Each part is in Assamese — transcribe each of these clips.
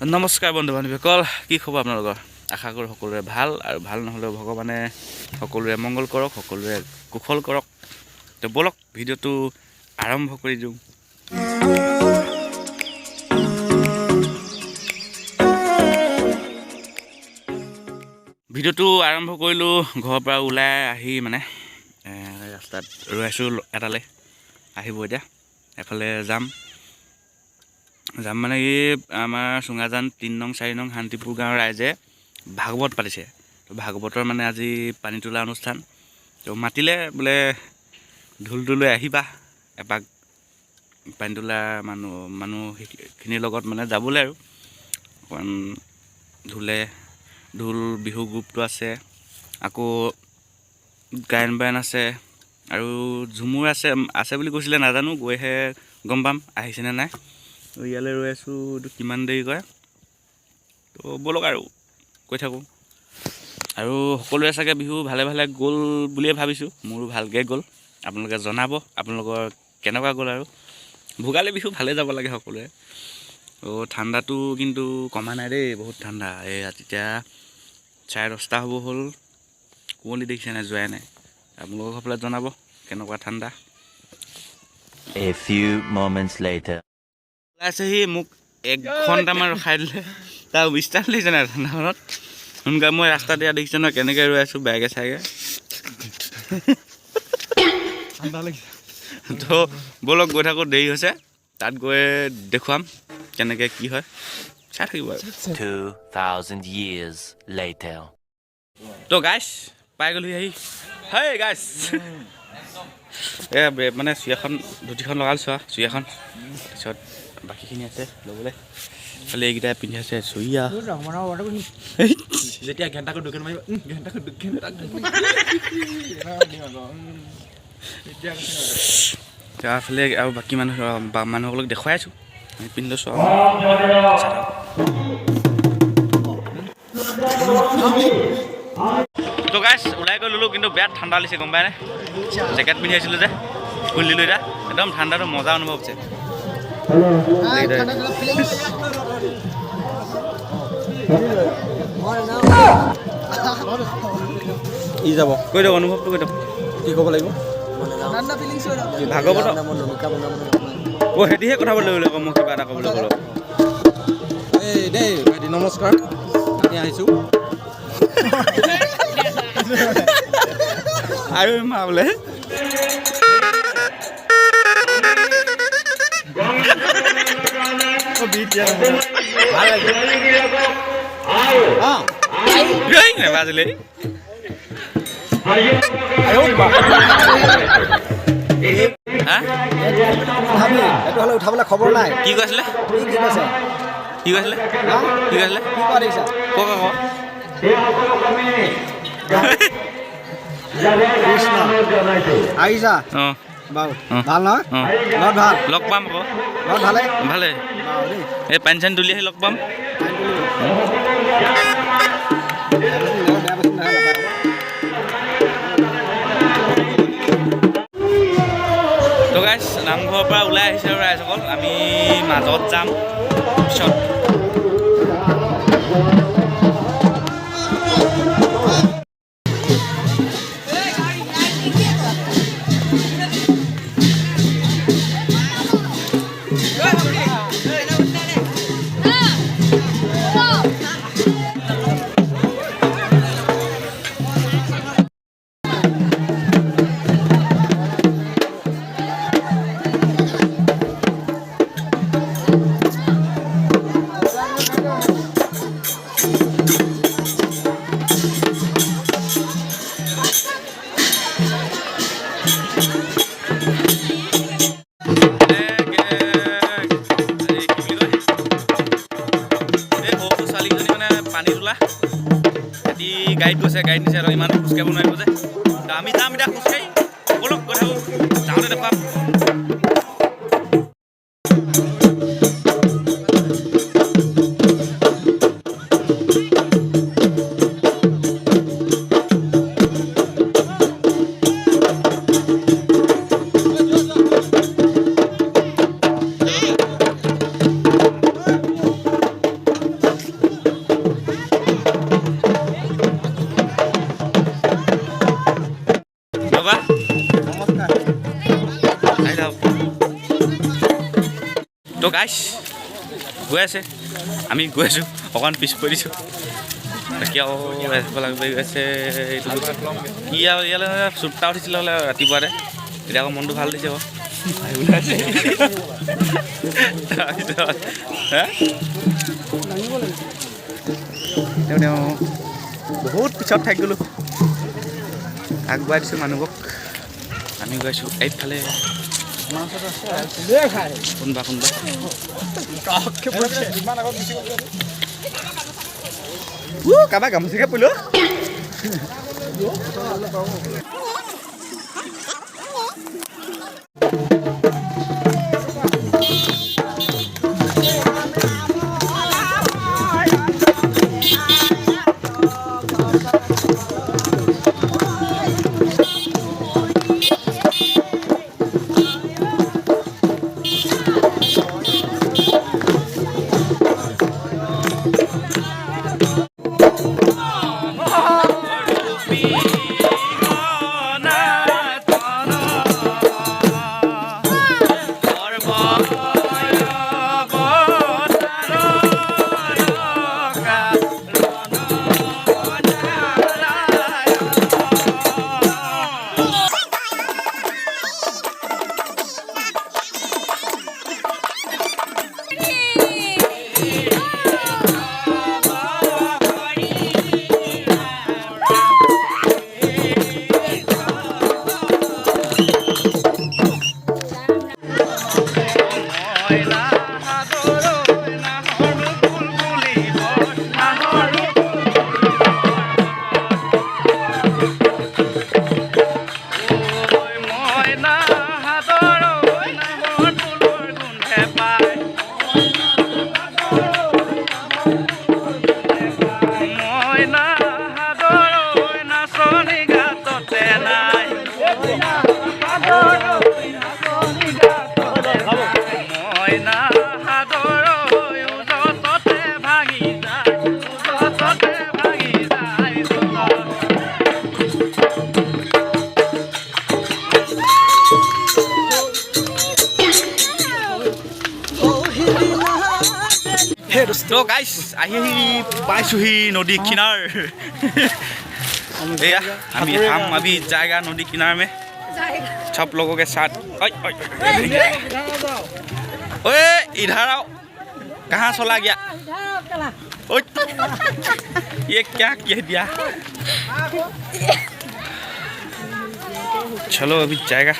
নমস্কাৰ বন্ধু বান্ধৱীসকল, কি খবৰ আপোনালোকৰ? আশা কৰোঁ সকলোৰে ভাল, আৰু ভাল নহ'লেও ভগৱানে সকলোৰে মংগল কৰক, সকলোৰে কুশল কৰক। তো বলক ভিডিঅ'টো আৰম্ভ কৰি দিওঁ। ভিডিঅ'টো আৰম্ভ কৰিলোঁ ঘৰৰ পৰা ওলাই আহি, মানে ৰাস্তাত ৰৈ আছোঁ এটালৈ আহিব এতিয়া। এফালে যাম মানে এই আমাৰ চুঙাজান ৩ নং ৪ নং শান্তিপুৰ গাঁৱৰ ৰাইজে ভাগৱত পাতিছে। তো ভাগৱতৰ মানে আজি পানী তোলা অনুষ্ঠান। তো মাতিলে বোলে ঢোলটো লৈ আহিবা এপাক পানী তোলা মানুহখিনিৰ লগত মানে যাবলৈ, আৰু অকণমান ঢোল বিহু গ্ৰুপটো আছে, আকৌ গায়ন বায়ন আছে, আৰু ঝুমুৰ আছে বুলি কৈছিলে, নাজানো, গৈহে গম পাম আহিছেনে নাই। ইয়ালৈ ৰৈ আছোঁ, এইটো কিমান দেৰি কৰে। তো ব'লক আৰু কৈ থাকোঁ। আৰু সকলোৰে চাগে বিহু ভালে ভালে গ'ল বুলিয়ে ভাবিছোঁ। মোৰো ভালকৈ গ'ল। আপোনালোকে জনাব আপোনালোকৰ কেনেকুৱা গ'ল। আৰু ভোগালী বিহু ভালে যাব লাগে সকলোৰে। ত' ঠাণ্ডাটো কিন্তু কমা নাই দেই, বহুত ঠাণ্ডা। এই এতিয়া 10:30 হ'ব হ'ল, কুঁৱলী দেখিছে নাই, যোৱাই নাই। আপোনালোকৰ ঘৰফালে জনাব কেনেকুৱা ঠাণ্ডা। A few moments later. ওলাইছেহি, মোক 1 ঘণ্টামান ৰখাই দিলে। তাৰ বিস্তাৰ লাগিছে নাই ঠাণ্ডাখনত। সোনকালে মই ৰাস্তাত এয়া দেখিছে নহয় কেনেকৈ ৰৈ আছোঁ বেগে চাগে। তো ব'লক গৈ থাকোঁ, দেৰি হৈছে। তাত গৈ দেখুৱাম কেনেকৈ কি হয়, চাই থাকিব আৰু। 2000 years later. তো গাইছ পাই গ'লোহি আহি। হেই গাইছ, মানে ধুতিখন লগালোঁ, চুৰিয়াখন। তাৰপিছত বাকীখিনি আছে ল'বলৈ, খালি এইকেইটাই পিন্ধি আছে চুৰিয়া। যেতিয়া ঘণ্টাকৈ দোকান মাৰিব, তাৰফালে আৰু বাকী মানুহসকলক দেখুৱাই আছোঁ আমি পিন্ধি লৈছোঁ। তো গাইছ ওলাই গৈ ল'লোঁ, কিন্তু বেয়া ঠাণ্ডা লাগিছে গম পায়নে। জেকেট পিন্ধি আহিছিলোঁ যে, খুলি দিলোঁ এতিয়া, একদম ঠাণ্ডাটো মজা অনুভৱ হৈছে। ই যাব কৈ দিয়ক, অনুভৱটো কৈ দিয়ক, কি ক'ব লাগিব। ভাগৱত সেহেঁতিহে কথা পাতিবলৈ আকৌ মোক কিবা এটা ক'বলৈ ক'লো। এই দেই ভাইটি নমস্কাৰ, আমি আহিছোঁ। আৰু মা বোলে বাজিলে উঠাবলৈ খবৰ নাই। কি কৈছিলে কওক আকৌ। আহিছা অঁ বাৰু, ভাল নহয়? ঘৰত ভাল? লগ পাম আকৌ। ঘৰত ভালে? ভালে। এই পানী চানী তুলি আহি লগ পাম। তো গাইছ নামঘৰৰ পৰা ওলাই আহিছে আৰু ৰাইজসকল, আমি মাজত যাম পিছত। গাড়ীত গৈছে, গাড়ীত নিছে, আৰু ইমান খোজকাঢ়িব নোৱাৰিব যে। আমি যাম এতিয়া খোজকাঢ়ি, ব'লক গৈ থাকোঁ, যাওঁতে দেখুৱাম। গাইছ গৈ আছে আমি গৈ আছোঁ অকণমান পিছ পৰি দিছোঁ বাকী আৰু গৈ আছে এইটো কি আৰু ইয়ালৈ চুপটা উঠিছিলে হ'লে ৰাতিপুৱাতে এতিয়া আকৌ মনটো ভাল দিছে বাৰু বহুত পিছত থাকি গ'লোঁ আগবঢ়াই দিছোঁ মানুহবোৰক আমি গৈ আছোঁ এইফালে কোনোবা কাৰোবাৰ গামোচাকে পৰিলোঁ তো গাইছ আহি পাইছোহি নদী কিনার भैया हम अभी जाएगा नदी किनारे में सब लोगों के साथ ओए इधर आओ कहाँ चला गया ओए ये क्या कह दिया चलो अभी जाएगा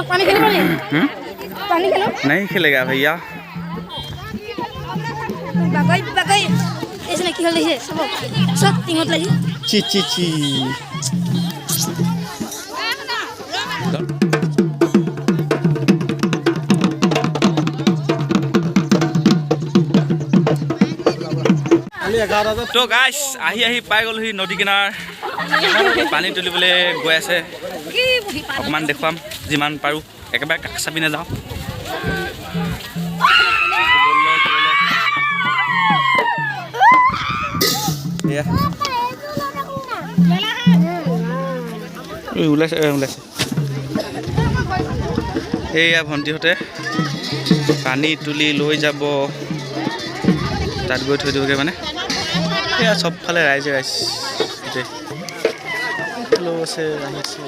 पानी खेलो पानी खेलो नहीं खेलेगा भैया इसने खेल रही है सब तीनों लगी ची ची ची তো গাইছ আহি পাই গ'লোহি নদী কিনাৰ পানী তুলিবলৈ গৈ আছে অকণমান দেখুৱাম যিমান পাৰোঁ একেবাৰে কাষ চাপি নাযাওঁ ওলাইছে এইয়া ভণ্টিহঁতে পানী তুলি লৈ যাব তাত গৈ থৈ দিবগৈ মানে এয়া চবফালে ৰাইজে আছে আহি আছে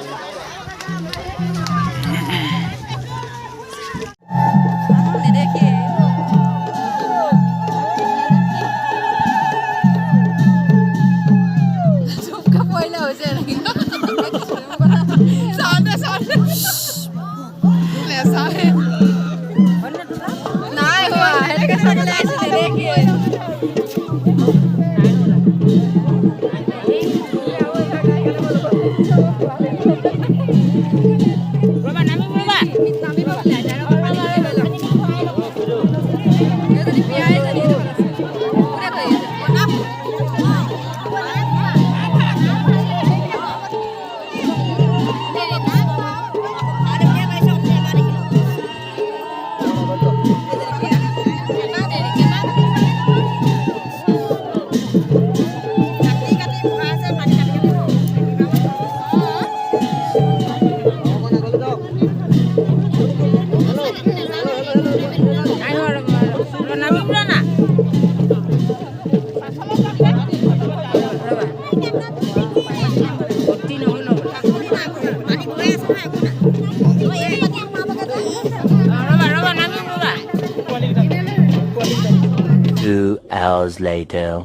hours later.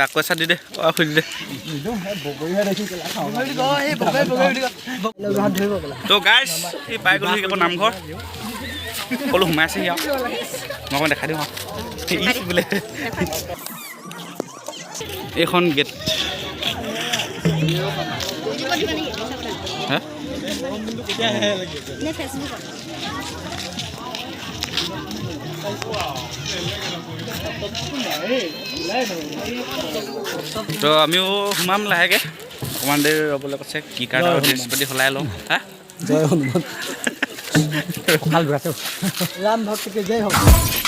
আকৌ এচাত দি দে খুজি দে তো গাইছ এই পাই গ'লো আকৌ নামঘৰ ক'লো সোমাই আছেহি আৰু মই অকণ দেখাই দিওঁ আৰু বোলে এইখন গেট হা তো আমিও সোমাম লাহেকৈ অকণমান দেৰি ৰ'বলৈ কৈছে কি কাৰণে আৰু ড্ৰেছ পাতি সলাই লওঁ হা জয় হনুমান ভাল ৰাম ভক্তকে জয় হওক